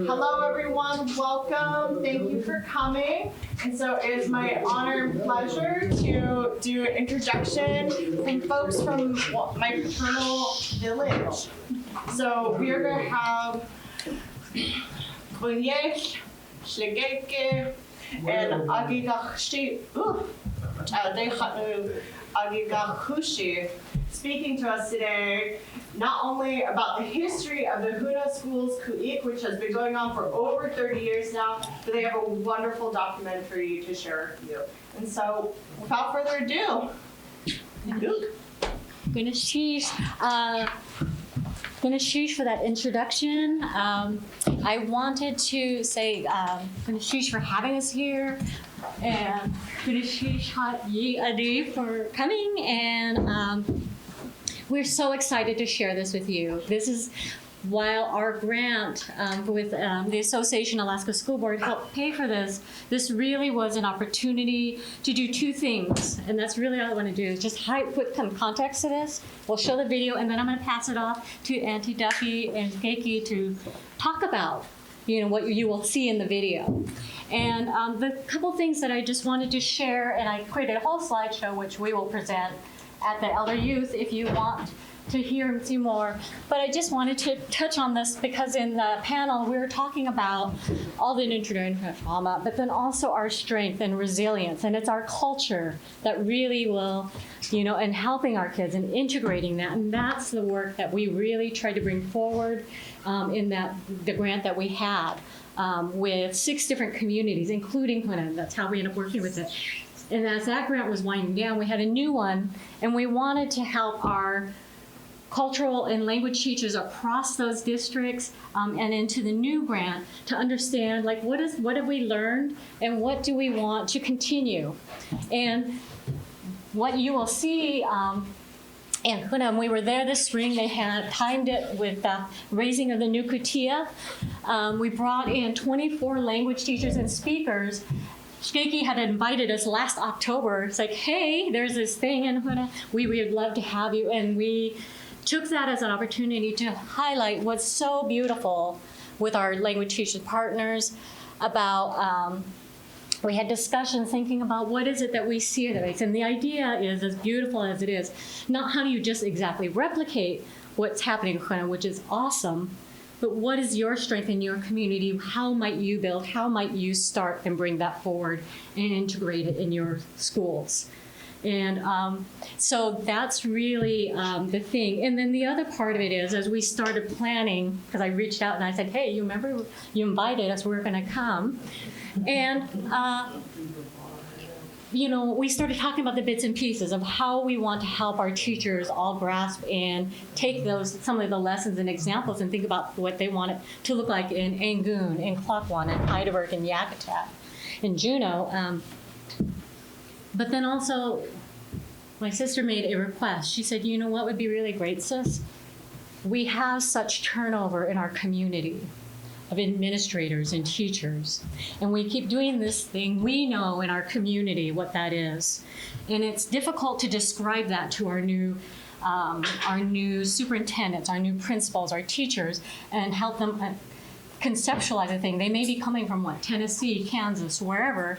Hello everyone, welcome, thank you for coming. And so it is my honor and pleasure to do an introduction from folks from my paternal village. So we are going to have Khu.éex, and speaking to us today, not only about the history of the Hoonah Schools Khu.éex, which has been going on for over 30 years now, but they have a wonderful documentary to share with you. And so, without further ado, Khu.éex for that introduction. I wanted to say Khu.éex for having us here, and Khu.éex for coming, and we're so excited to share this with you. This is while our grant with the Association Alaska School Board helped pay for this. This really was an opportunity to do two things, and that's really all I want to do is just put some context to this. We'll show the video, and then I'm going to pass it off to Auntie Duffy and Keiki to talk about what you will see in the video. And the couple things that I just wanted to share, and I created a whole slideshow which we will present at the Elder Youth if you want to hear and see more. But I just wanted to touch on this because in the panel we were talking about all the intergenerational trauma, but then also our strength and resilience. And it's our culture that really will, and helping our kids and integrating that. And that's the work that we really tried to bring forward in the grant that we had with 6 different communities, including Hoonah. That's how we ended up working with it. And as that grant was winding down, we had a new one, and we wanted to help our cultural and language teachers across those districts and into the new grant to understand, what have we learned and what do we want to continue. And what you will see in Hoonah, when we were there this spring, they had timed it with the raising of the new kutia. We brought in 24 language teachers and speakers. Keiki had invited us last October. It's like, hey, there's this thing in Hoonah. We would love to have you. And we took that as an opportunity to highlight what's so beautiful with our language teachers partners about, we had discussions thinking about what is it that we see at U.eex. And the idea is, as beautiful as it is, not how do you just exactly replicate what's happening in Hoonah, which is awesome, but what is your strength in your community? How might you build? How might you start and bring that forward and integrate it in your schools? And so that's really the thing. And then the other part of it is, as we started planning, because I reached out and I said, hey, you remember you invited us, we're going to come. And we started talking about the bits and pieces of how we want to help our teachers all grasp and take some of the lessons and examples and think about what they want it to look like in Angoon, in Wáan, in Heidelberg, in Yakutat, in Juneau. But then also, my sister made a request. She said, you know what would be really great, sis? We have such turnover in our community of administrators and teachers. And we keep doing this thing. We know in our community what that is. And it's difficult to describe that to our new superintendents, our new principals, our teachers, and help them conceptualize a thing. They may be coming from Tennessee, Kansas, wherever.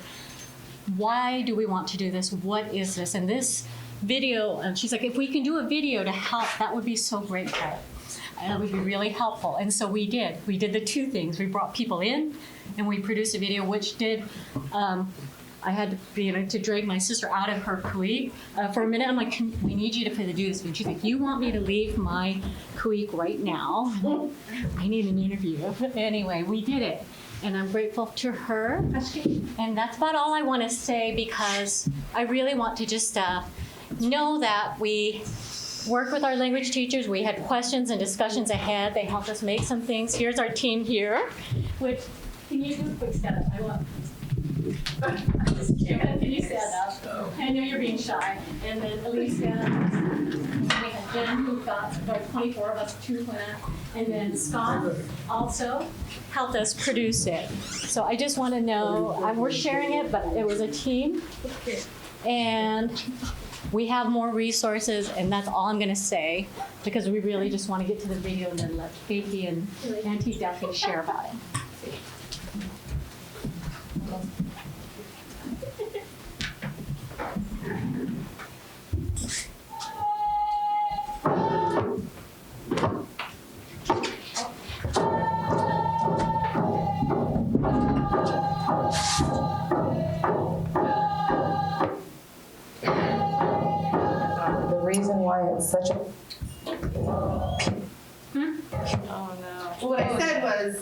Why do we want to do this? What is this? And this video, she's like, if we can do a video to help, that would be so great. That would be really helpful. And so we did. We did the two things. We brought people in, and we produced a video, which did, I had to drag my sister out of her Khu.éex for a minute. I'm like, we need you to do this. And she's like, you want me to leave my Khu.éex right now? I need an interview. Anyway, we did it. And I'm grateful to her. And that's about all I want to say, because I really want to just know that we work with our language teachers. We had questions and discussions ahead. They helped us make some things. Here's our team here. Which, can you do a quick stand up? I want. Can you stand up? I know you're being shy. And then Alicia. We had Jen, who got about 24 of us to Hoonah. And then Scott also helped us produce it. So I just want to know, we're sharing it, but it was a team. And We have more resources, and that's all I'm going to say, because we really just want to get to the video and then let Katie and Auntie Duffy share about it. The reason why it's such a What I said was,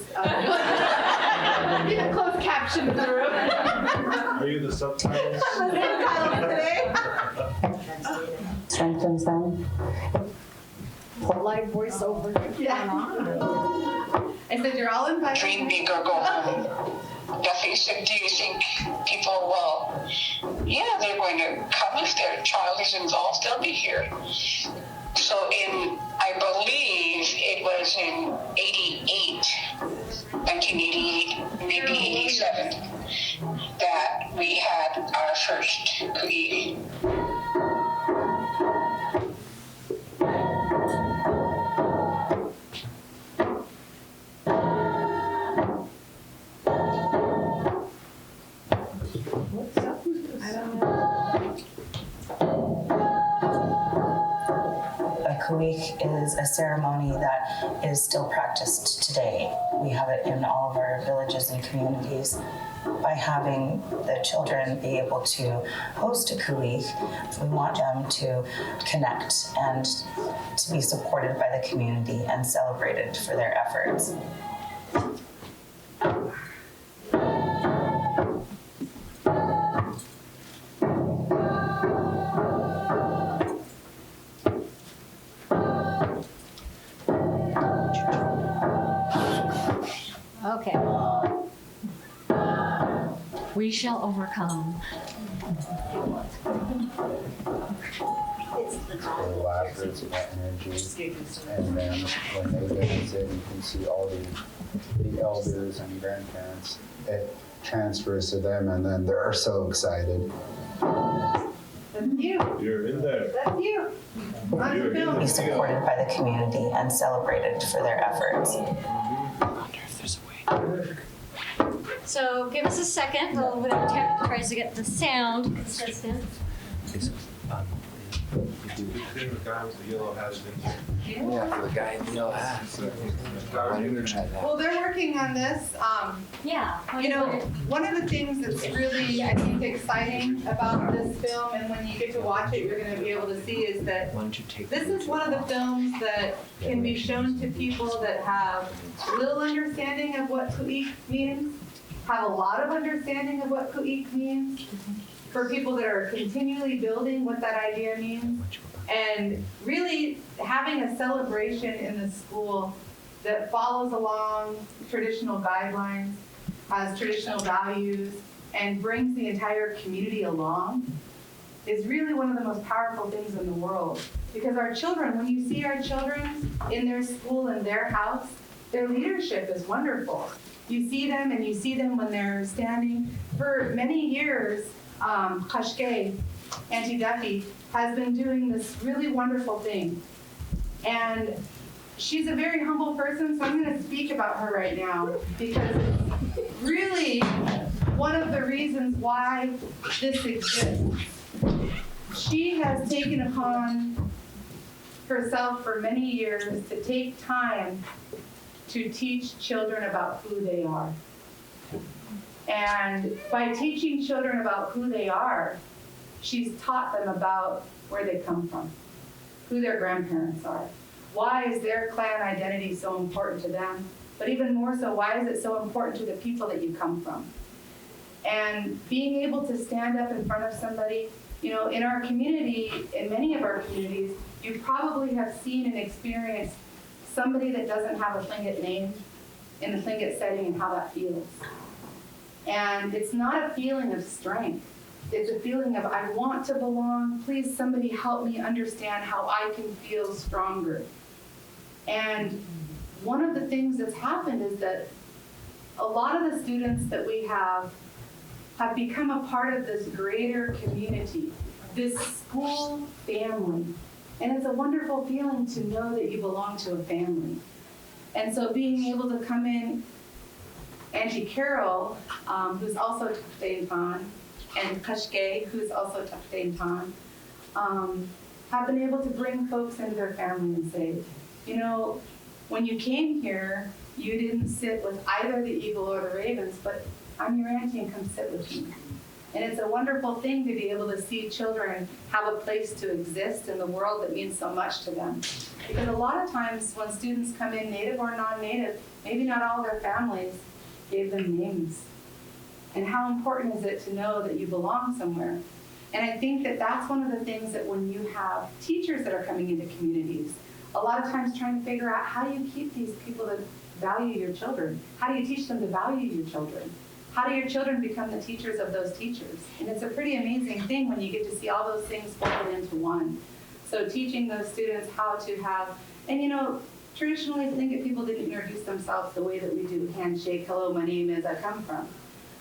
be the closed caption in the room. Are you the subtitles? Today. strengthens them. Live voiceover. Yeah. I said you're all invited. Dream big or go home. Duffy said, do you think people will, they're going to come if their child is involved, they'll be here. So I believe it was in 1988, maybe 87, that we had our first Khu.éex. Khu.éex is a ceremony that is still practiced today. We have it in all of our villages and communities. By having the children be able to host a Khu.éex, we want them to connect and to be supported by the community and celebrated for their efforts. Okay. We shall overcome. The laughter, it's that energy. And then when they dance it, you can see all the elders and grandparents. It transfers to them, and then they're so excited. That's you. You're in there. That's you. On the film. Be supported by the community and celebrated for their efforts. So give us a second while Tech tries to get the sound consistent. The guy with the yellow hat is in there. Yeah, for the guy in the yellow hat. Why don't we try that? Well, they're working on this. Yeah. One of the things that's really, I think, exciting about this film, and when you get to watch it, you're going to be able to see, is that this is one of the films that can be shown to people that have little understanding of what Khu.éex means, have a lot of understanding of what Khu.éex means, for people that are continually building what that idea means, and really having a celebration in the school that follows along traditional guidelines, has traditional values, and brings the entire community along is really one of the most powerful things in the world. Because our children, when you see our children in their school, in their house, their leadership is wonderful. You see them, and you see them when they're standing. For many years, Hoonah K, Auntie Duffy, has been doing this really wonderful thing. And she's a very humble person, so I'm going to speak about her right now, because it's really one of the reasons why this exists. She has taken upon herself for many years to take time to teach children about who they are. And by teaching children about who they are, she's taught them about where they come from, who their grandparents are. Why is their clan identity so important to them? But even more so, why is it so important to the people that you come from? And being able to stand up in front of somebody, in our community, in many of our communities, you probably have seen and experienced somebody that doesn't have a Tlingit name in the Tlingit setting and how that feels. And it's not a feeling of strength. It's a feeling of, I want to belong. Please, somebody help me understand how I can feel stronger. And one of the things that's happened is that a lot of the students that we have become a part of this greater community, this school family. And it's a wonderful feeling to know that you belong to a family. And so being able to come in, Auntie Carol, who's also Tufte Pan, and Kashke, who's also Tufte Pan, have been able to bring folks into their family and say, you know, when you came here, you didn't sit with either the eagle or the ravens, but I'm your auntie and come sit with me. And it's a wonderful thing to be able to see children have a place to exist in the world that means so much to them. Because a lot of times when students come in, native or non-native, maybe not all their families gave them names. And how important is it to know that you belong somewhere? And I think that that's one of the things that when you have teachers that are coming into communities, a lot of times trying to figure out how do you keep these people to value your children? How do you teach them to value your children? How do your children become the teachers of those teachers? And it's a pretty amazing thing when you get to see all those things folded into one. So teaching those students how to have, and you know, traditionally Tlingit people didn't introduce themselves the way that we do, handshake, hello, my name is, I come from.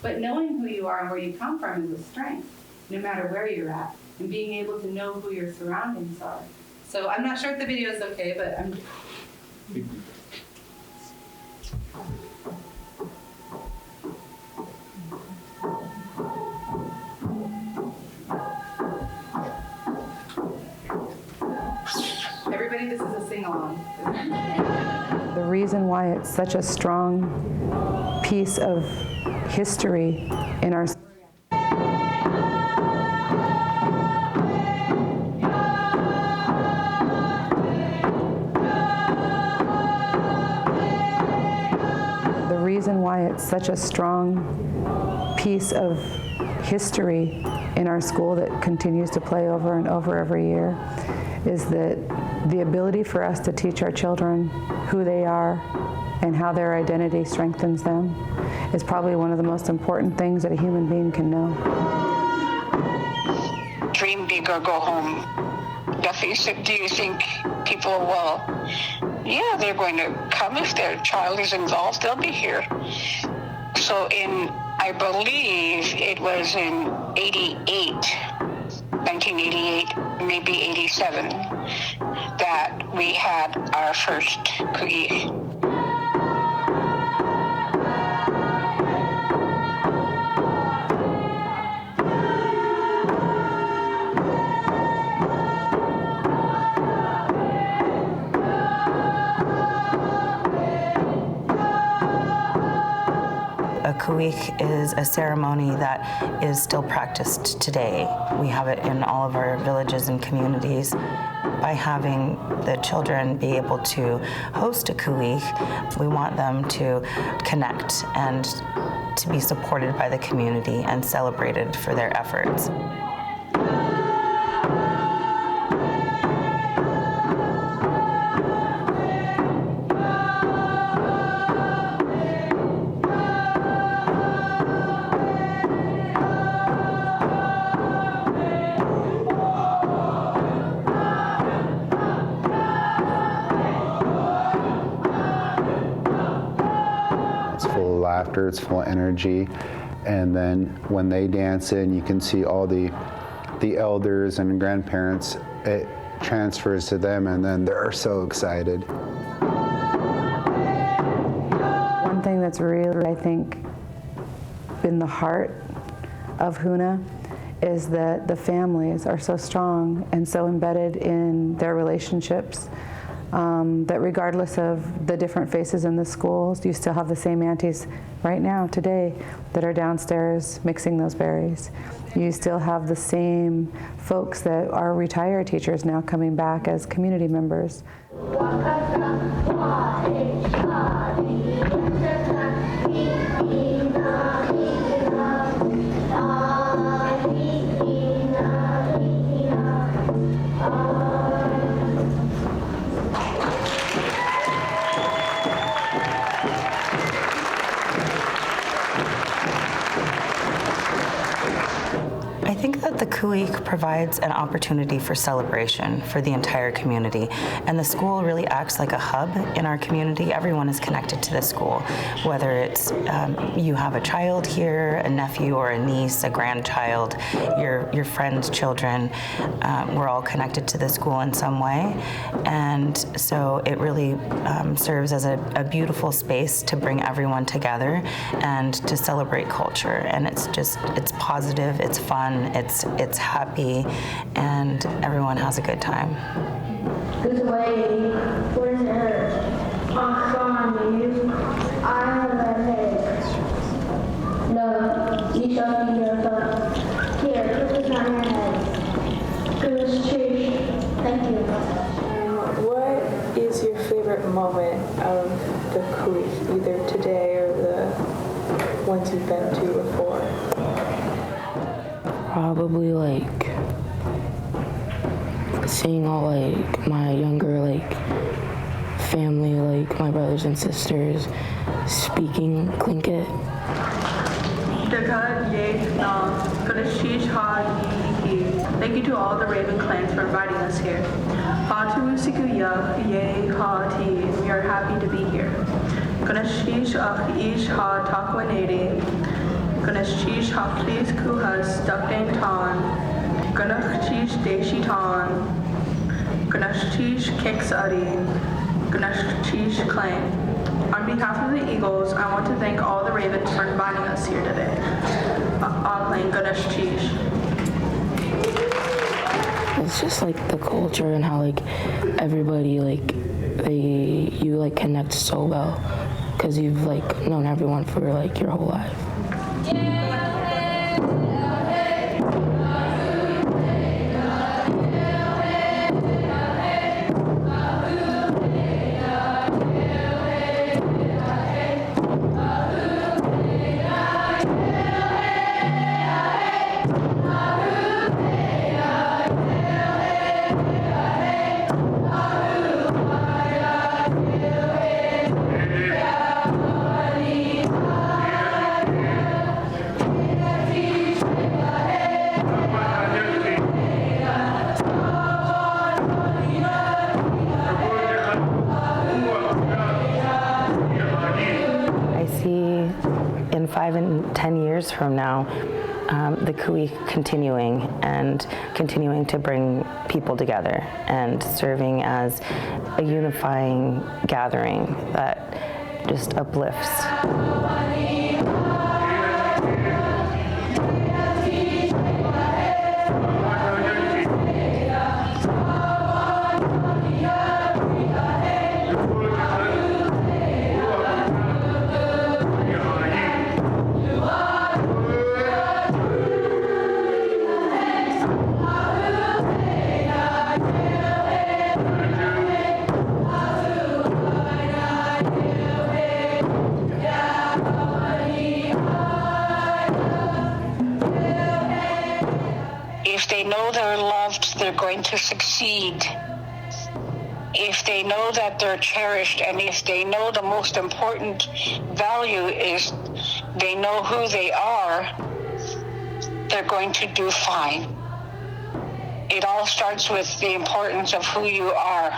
But knowing who you are and where you come from is a strength, no matter where you're at, and being able to know who your surroundings are. So I'm not sure if the video is okay, but I'm... Everybody, this is a sing-along. The reason why it's such a strong piece of history in our such a strong piece of history in our school that continues to play over and over every year is that the ability for us to teach our children who they are and how their identity strengthens them is probably one of the most important things that a human being can know. Dream big or go home. Do you think people will, yeah, they're going to come if their child is involved, they'll be here. So I believe it was in 1988, maybe 87, that we had our first Khu.éex. A Khu.éex is a ceremony that is still practiced today. We have it in all of our villages and communities. By having the children be able to host a Khu.éex, we want them to connect and to be supported by the community and celebrated for their efforts. It's full of energy, and then when they dance in, you can see all the elders and grandparents. It transfers to them, and then they're so excited. One thing that's really, I think, been the heart of Hoonah is that the families are so strong and so embedded in their relationships. That regardless of the different faces in the schools, you still have the same aunties right now, today, that are downstairs mixing those berries. You still have the same folks that are retired teachers now coming back as community members. I think that the Khu.éex provides an opportunity for celebration for the entire community, and the school really acts like a hub in our community. Everyone is connected to the school, whether it's you have a child here, a nephew or a niece, a grandchild, your friends' children. We're all connected to the school in some way, and so it really serves as a beautiful space to bring everyone together and to celebrate culture. And it's positive, it's fun, it's happy, and everyone has a good time. What is your favorite moment of the Khu.éex, either today or the ones you've been to before? Probably like seeing all like my younger like family, like my brothers and sisters speaking Tlingit. Thank you to all the Raven clans for inviting us here. We are happy to be here. On behalf of the Eagles, I want to thank all the Ravens for inviting us here today. It's just like the culture and how like everybody like you like connect so well because you've like known everyone for like your whole life. In 5 and 10 years from now, the Khu.éex continuing to bring people together and serving as a unifying gathering that just uplifts. If they know they're loved, they're going to succeed. If they know that they're cherished, and if they know the most important value is they know who they are, they're going to do fine. It all starts with the importance of who you are.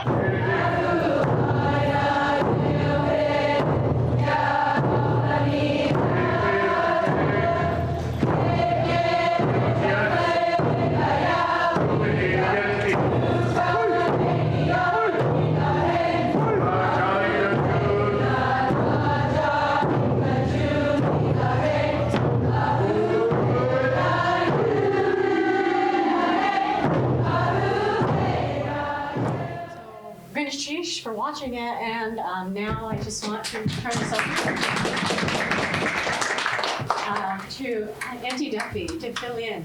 For watching it, and now I just want to turn this over to Auntie Duffy to fill in.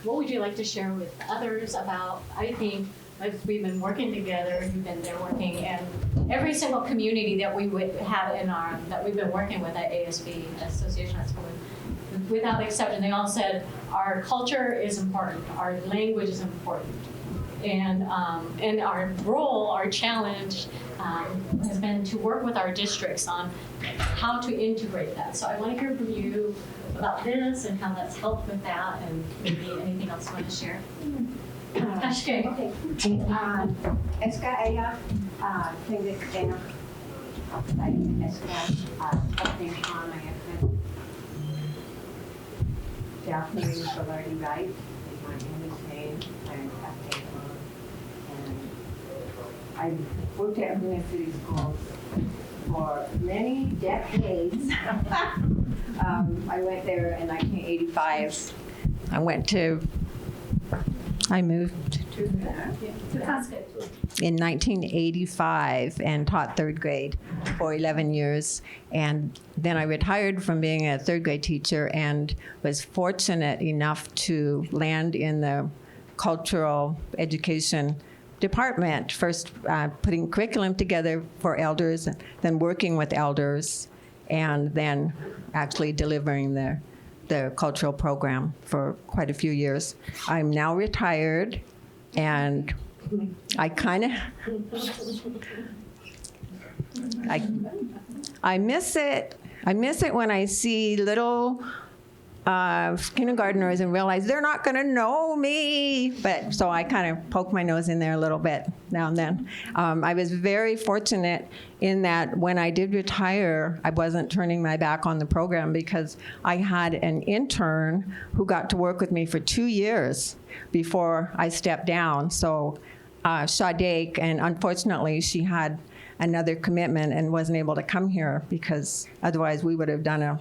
What would you like to share with others about? I think as we've been working together, you've been there working, and every single community that we would have in our that we've been working with at ASB, Association of Schools, without exception, they all said our culture is important, our language is important. And our role, our challenge, has been to work with our districts on how to integrate that. So I want to hear from you about this and how that's helped with that, and maybe anything else you want to share. Ashke. Okay. SK ella tengo que Daphne Solarity Wright is my English name, and I worked at Hoonah City Schools for many decades. I went there in 1985. I moved in 1985 and taught third grade for 11 years. And then I retired from being a third grade teacher and was fortunate enough to land in the cultural education department, first putting curriculum together for elders, then working with elders, and then actually delivering the cultural program for quite a few years. I'm now retired, and I kind of, I miss it. I miss it when I see little kindergartners and realize they're not going to know me. But so I kind of poke my nose in there a little bit now and then. I was very fortunate in that when I did retire, I wasn't turning my back on the program because I had an intern who got to work with me for 2 years before I stepped down. So Khu.éex, and unfortunately she had another commitment and wasn't able to come here because otherwise we would have done a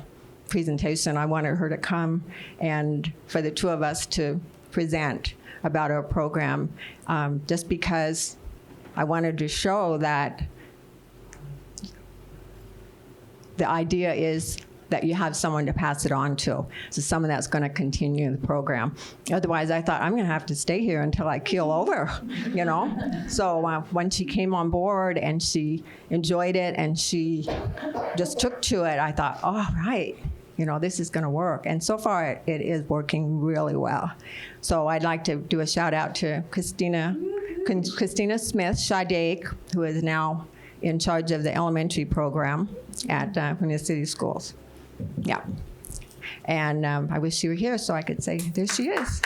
presentation. I wanted her to come and for the two of us to present about our program, just because I wanted to show that the idea is that you have someone to pass it on to. So someone that's going to continue the program. Otherwise, I thought, I'm going to have to stay here until I keel over, you know? So when she came on board and she enjoyed it and she just took to it, I thought, oh, right. You know, this is going to work. And so far, it is working really well. So I'd like to do a shout out to Christina Smith, Khu.éex, who is now in charge of the elementary program at Hoonah City Schools. Yeah. And I wish she were here so I could say, there she is.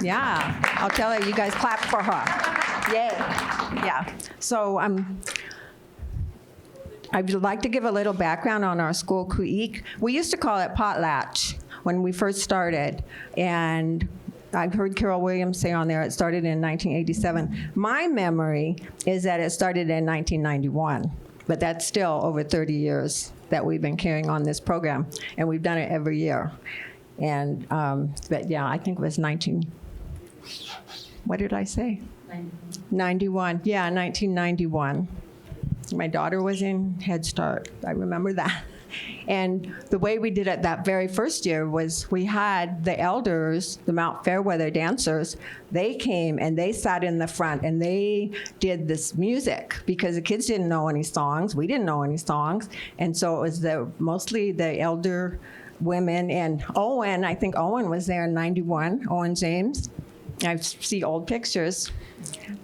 Yeah. I'll tell her, you guys clap for her. Yay. Yeah. So I would like to give a little background on our school, Khu.éex. We used to call it potlatch when we first started. And I've heard Carol Williams say on there it started in 1987. My memory is that it started in 1991, but that's still over 30 years that we've been carrying on this program, and we've done it every year. And, but yeah, I think it was what did I say? 91, yeah, 1991. My daughter was in Head Start, I remember that. And the way we did it that very first year was we had the elders, the Mount Fairweather dancers, they came and they sat in the front and they did this music because the kids didn't know any songs, we didn't know any songs, and so it was mostly the elder women. And Owen, I think Owen was there in 91, Owen James. I see old pictures.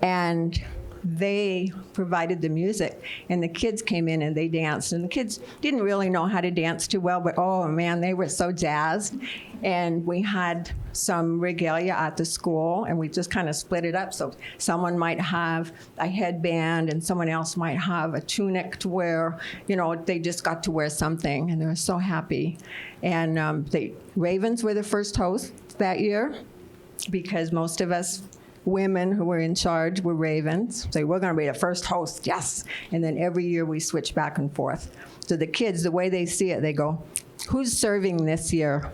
And they provided the music, and the kids came in and they danced, and the kids didn't really know how to dance too well, but oh man, they were so jazzed. And we had some regalia at the school, and we just kind of split it up, so someone might have a headband and someone else might have a tunic to wear. You know, they just got to wear something, and they were so happy. And the Ravens were the first hosts that year because most of us women who were in charge were Ravens. So we're going to be the first host, yes. And then every year we switch back and forth. So the kids, the way they see it, they go, who's serving this year?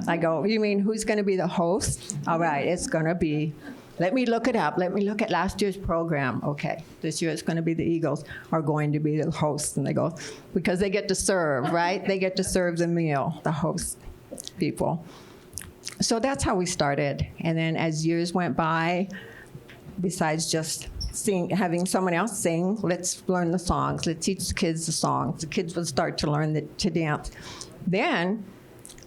I go, you mean who's going to be the host? All right, it's going to be, let me look it up. Let me look at last year's program. Okay, this year it's going to be the Eagles are going to be the hosts. And they go, because they get to serve, right? They get to serve the meal, the host people. So that's how we started. And then as years went by, besides just having someone else sing, let's learn the songs. Let's teach the kids the songs. The kids would start to learn to dance. Then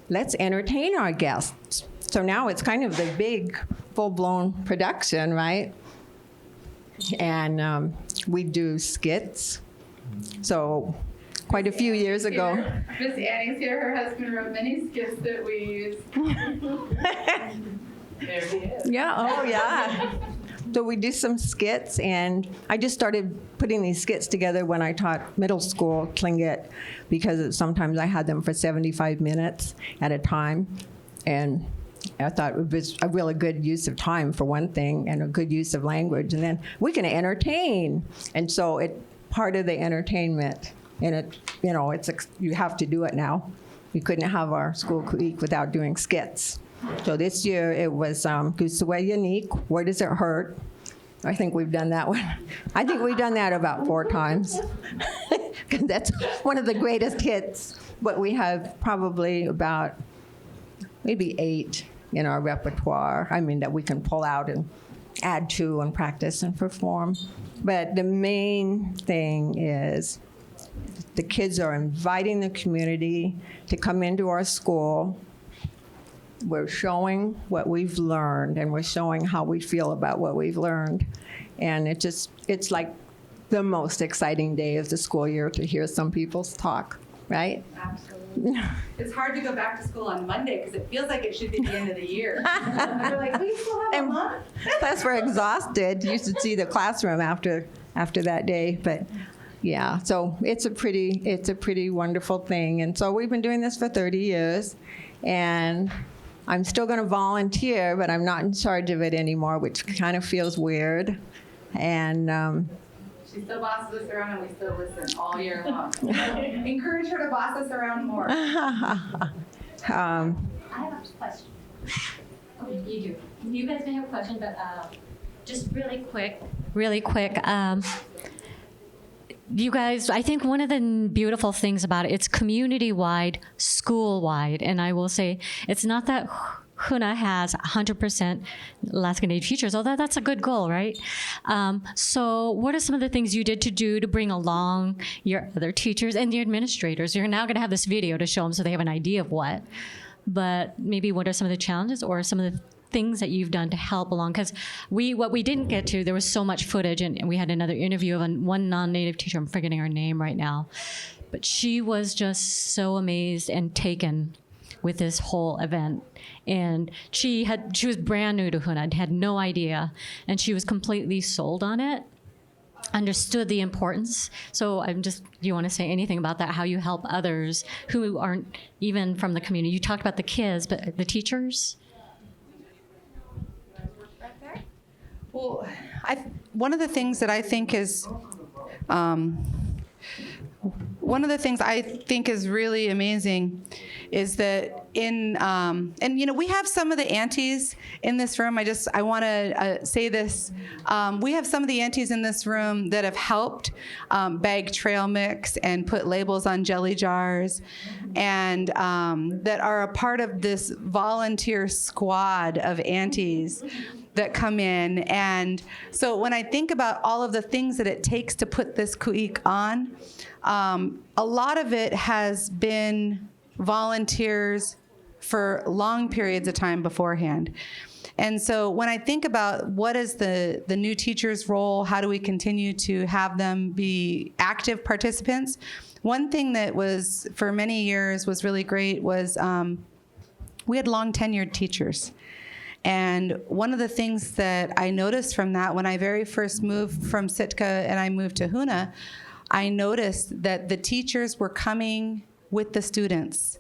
let's entertain our guests. So now it's kind of the big full-blown production, right? And we do skits. So quite a few years ago. Miss Annie's here. Her husband wrote many skits that we use. There he is. Yeah, oh yeah. So we do some skits, and I just started putting these skits together when I taught middle school Tlingit, because sometimes I had them for 75 minutes at a time. And I thought it was a really good use of time, for one thing, and a good use of language. And then we can entertain. And so it part of the entertainment. And it, you know, you have to do it now. We couldn't have our school Khu.éex without doing skits. So this year it was u.eex, Where Does It Hurt? I think we've done that one. I think we've done that about 4 times. Because that's one of the greatest hits. But we have probably about maybe 8 in our repertoire. I mean, that we can pull out and add to and practice and perform. But the main thing is the kids are inviting the community to come into our school. We're showing what we've learned, and we're showing how we feel about what we've learned. And it's like the most exciting day of the school year to hear some people's talk, right? Absolutely. It's hard to go back to school on Monday because it feels like it should be the end of the year. We're like, we still have a month? Plus, we're exhausted. You should see the classroom after that day. But yeah, so it's a pretty wonderful thing. And so we've been doing this for 30 years, and I'm still going to volunteer, but I'm not in charge of it anymore, which kind of feels weird. And she still bosses us around, and we still listen all year long. Encourage her to boss us around more. I have a question. Oh, you do. You guys may have a question, but just really quick. You guys, I think one of the beautiful things about it's community-wide, school-wide, and I will say it's not that Hoonah has 100% Alaska Native teachers, although that's a good goal, right? So what are some of the things you did to bring along your other teachers and the administrators? You're now going to have this video to show them so they have an idea of what, but maybe what are some of the challenges or some of the things that you've done to help along? Because what we didn't get to, there was so much footage, and we had another interview of one non-Native teacher, I'm forgetting her name right now, but she was just so amazed and taken with this whole event. And she was brand new to Hoonah, had no idea, and she was completely sold on it, understood the importance. So do you want to say anything about that, how you help others who aren't even from the community? You talked about the kids, but the teachers? Well, one of the things that I think is really amazing is that and you know, we have some of the aunties in this room. I want to say this. We have some of the aunties in this room that have helped bag trail mix and put labels on jelly jars, and that are a part of this volunteer squad of aunties that come in. And so when I think about all of the things that it takes to put this Khu.éex on, a lot of it has been volunteers for long periods of time beforehand. And so when I think about what is the new teacher's role, how do we continue to have them be active participants, one thing that was for many years was really great was we had long tenured teachers. And one of the things that I noticed from that, when I very first moved from Sitka and I moved to Hoonah, I noticed that the teachers were coming with the students,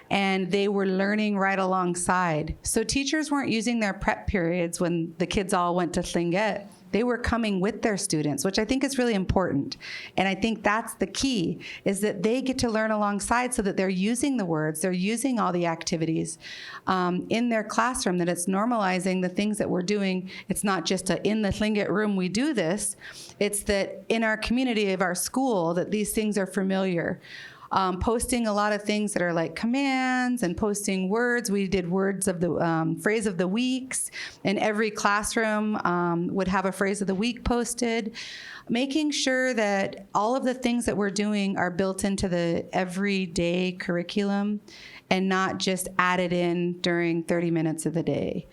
and they were learning right alongside. So teachers weren't using their prep periods when the kids all went to Tlingit. They were coming with their students, which I think is really important. And I think that's the key, is that they get to learn alongside so that they're using the words, they're using all the activities in their classroom, that it's normalizing the things that we're doing. It's not just in the Tlingit room we do this, it's that in our community of our school that these things are familiar. Posting a lot of things that are like commands and posting words. We did words of the phrase of the weeks, and every classroom would have a phrase of the week posted. Making sure that all of the things that we're doing are built into the everyday curriculum and not just added in during 30 minutes of the day.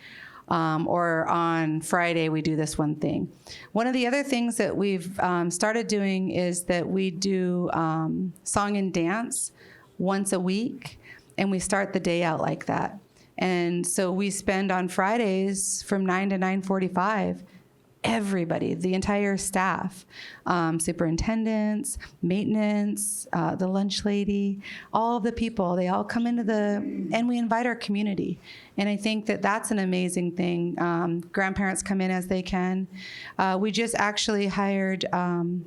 or on Friday we do this one thing. One of the other things that we've started doing is that we do song and dance once a week, and we start the day out like that. And so we spend on Fridays from 9 to 9:45, everybody, the entire staff, superintendents, maintenance, the lunch lady, all of the people, they all come into and we invite our community. And I think that that's an amazing thing. Grandparents come in as they can. We just actually hired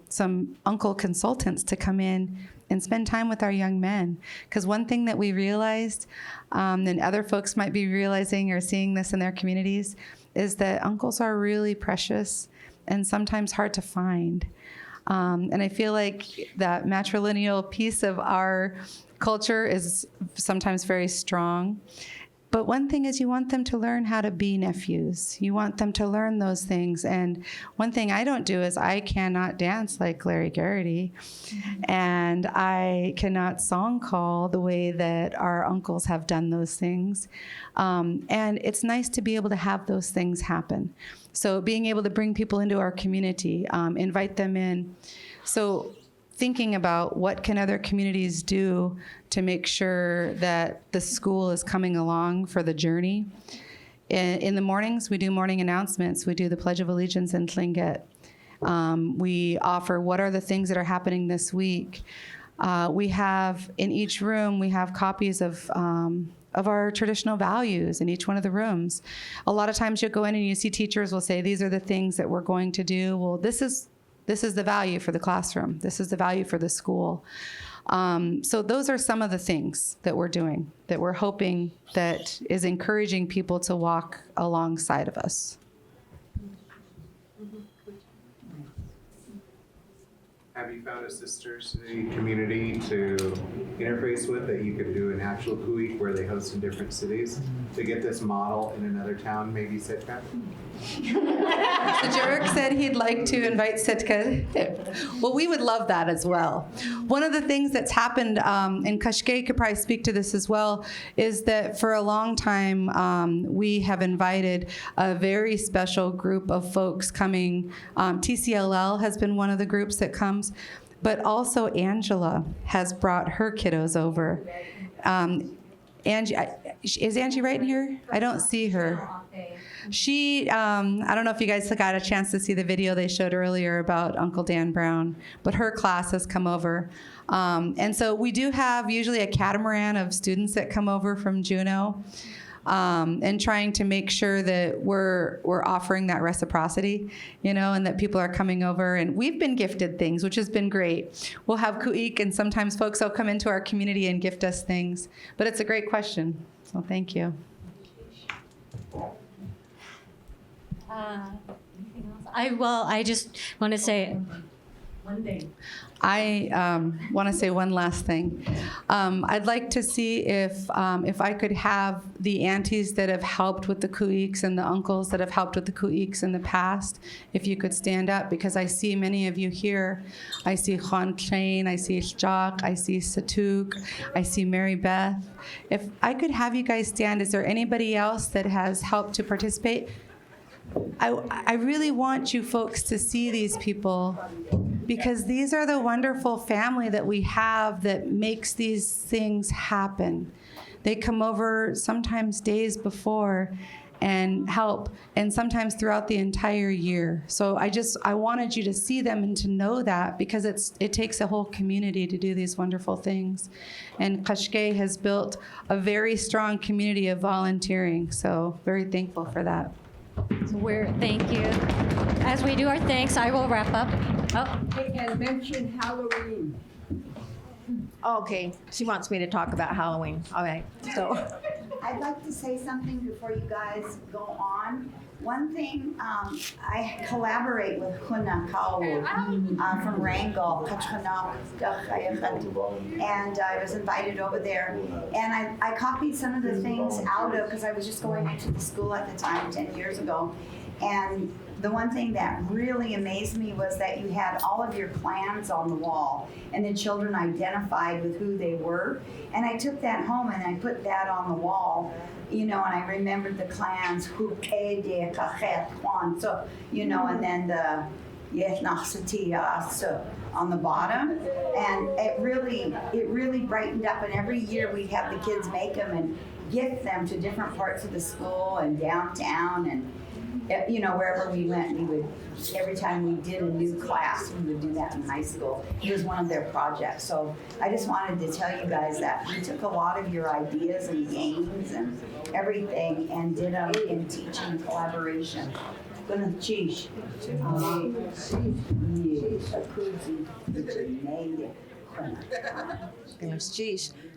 some uncle consultants to come in and spend time with our young men. Because one thing that we realized, and other folks might be realizing or seeing this in their communities, is that uncles are really precious and sometimes hard to find. And I feel like that matrilineal piece of our culture is sometimes very strong. But one thing is you want them to learn how to be nephews. You want them to learn those things. And one thing I don't do is I cannot dance like Larry Garrity. And I cannot song call the way that our uncles have done those things. And it's nice to be able to have those things happen. So being able to bring people into our community, invite them in. So thinking about what can other communities do to make sure that the school is coming along for the journey. In the mornings, we do morning announcements. We do the Pledge of Allegiance in Tlingit. We offer what are the things that are happening this week. We have, in each room, we have copies of our traditional values in each one of the rooms. A lot of times you'll go in and you see teachers will say, these are the things that we're going to do. Well, this is the value for the classroom. This is the value for the school. So those are some of the things that we're doing, that we're hoping that is encouraging people to walk alongside of us. Have you found a sister city community to interface with that you could do an actual Khu.éex where they host in different cities to get this model in another town, maybe Sitka? So Jarek said he'd like to invite Sitka. Well, we would love that as well. One of the things that's happened, and Khu.éex could probably speak to this as well, is that for a long time we have invited a very special group of folks coming. TCLL has been one of the groups that comes, but also Angela has brought her kiddos over. Angie, is Angie right in here? I don't see her. She, I don't know if you guys got a chance to see the video they showed earlier about Uncle Dan Brown, but her class has come over. And so we do have usually a catamaran of students that come over from Juneau, and trying to make sure that we're offering that reciprocity, and that people are coming over. And we've been gifted things, which has been great. We'll have Khu.éex, and sometimes folks will come into our community and gift us things. But it's a great question, so thank you. Anything else? I just want to say one thing. I want to say one last thing. I'd like to see if I could have the aunties that have helped with the Khu.éex and the uncles that have helped with the Khu.éex in the past, if you could stand up, because I see many of you here. I see Juan Klein, I see Jacques, I see Satuk, I see Mary Beth. If I could have you guys stand, is there anybody else that has helped to participate? I really want you folks to see these people, because these are the wonderful family that we have that makes these things happen. They come over sometimes days before and help, and sometimes throughout the entire year. So I wanted you to see them and to know that, because it takes a whole community to do these wonderful things. And Khu.éex has built a very strong community of volunteering, so very thankful for that. So thank you. As we do our thanks, I will wrap up. And mention Halloween. Okay, she wants me to talk about Halloween. All right, so. I'd like to say something before you guys go on. One thing, I collaborate with Hoonah K from Wrangell, and I was invited over there. And I copied some of the things out of, because I was just going into the school at the time, 10 years ago. And the one thing that really amazed me was that you had all of your clans on the wall, and the children identified with who they were. And I took that home and I put that on the wall, you know, and I remembered the clans, u.eex, wáan, so, you know, and then the Hoonah City Schools on the bottom, and it really brightened up. And every year we'd have the kids make them and gift them to different parts of the school and downtown, and you know, wherever we went, we would, every time we did a new class, we would do that in high school. It was one of their projects. So I just wanted to tell you guys that we took a lot of your ideas and games and everything and did them in teaching collaboration. u.eex.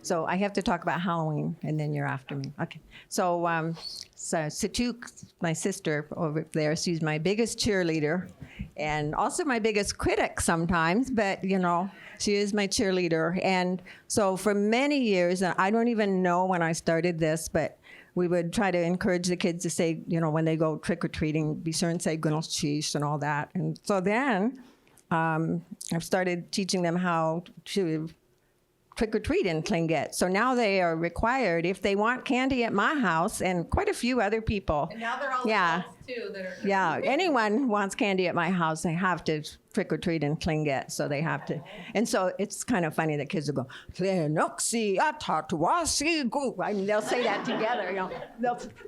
So I have to talk about Halloween, and then you're after me. Okay. So Sitka, my sister over there, she's my biggest cheerleader, and also my biggest critic sometimes. But you know, she is my cheerleader. And so for many years, and I don't even know when I started this, but we would try to encourage the kids to say, you know, when they go trick-or-treating, be sure and say u.eex and all that. And so then I've started teaching them how to trick-or-treat in Khu.éex. So now they are required, if they want candy at my house, and quite a few other people. And now they're all Yeah. adults too that are. Yeah, anyone wants candy at my house, they have to trick-or-treat in Khu.éex, so they have to. And so it's kind of funny that kids will go, I mean, they'll say that together, you know,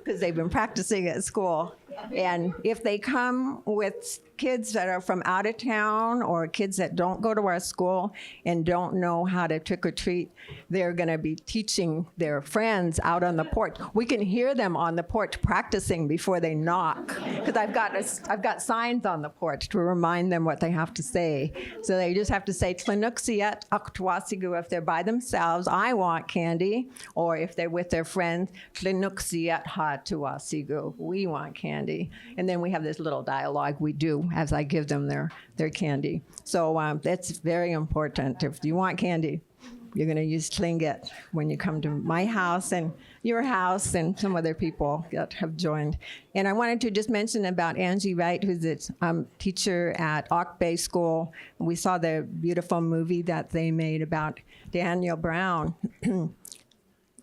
because they've been practicing at school. And if they come with kids that are from out of town or kids that don't go to our school and don't know how to trick-or-treat, they're going to be teaching their friends out on the porch. We can hear them on the porch practicing before they knock, because I've got signs on the porch to remind them what they have to say. So they just have to say, if they're by themselves, I want candy, or if they're with their friends, we want candy. And then we have this little dialogue we do as I give them their candy. So that's very important. If you want candy, you're going to use Khu.éex when you come to my house and your house and some other people that have joined. And I wanted to just mention about Angie Wright, who's a teacher at SOK School. We saw the beautiful movie that they made about Daniel Brown.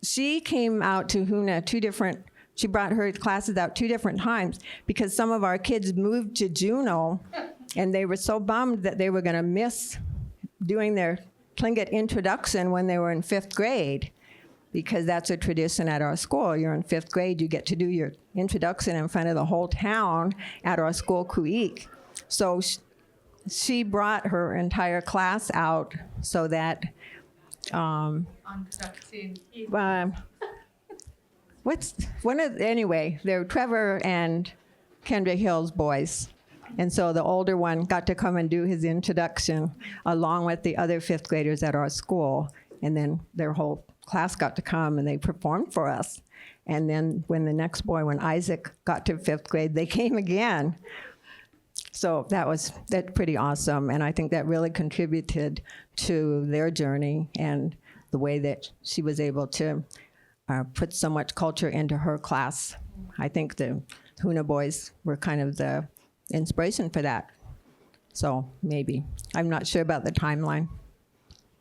She came out to Hoonah she brought her classes out 2 different times because some of our kids moved to Juneau, and they were so bummed that they were going to miss doing their Khu.éex introduction when they were in 5th grade, because that's a tradition at our school. You're in 5th grade, you get to do your introduction in front of the whole town at our school, Khu.éex. So she brought her entire class out so that anyway, they're Trevor and Kendra Hill's boys. And so the older one got to come and do his introduction along with the other 5th graders at our school. And then their whole class got to come and they performed for us. And then when Isaac got to 5th grade, they came again. So that's pretty awesome. And I think that really contributed to their journey and the way that she was able to put so much culture into her class. I think the Hoonah boys were kind of the inspiration for that. So maybe. I'm not sure about the timeline.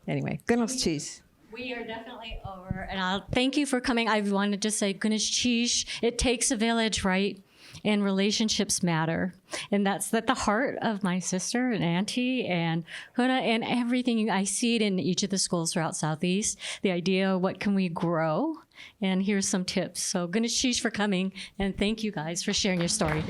Anyway, u.eex. We are definitely over, and I'll thank you for coming. I wanted to say u.eex. It takes a village, right? And relationships matter. And that's at the heart of my sister and auntie and Hoonah and everything. I see it in each of the schools throughout Southeast. The idea of what can we grow? And here's some tips. So u.eex for coming, and thank you guys for sharing your story.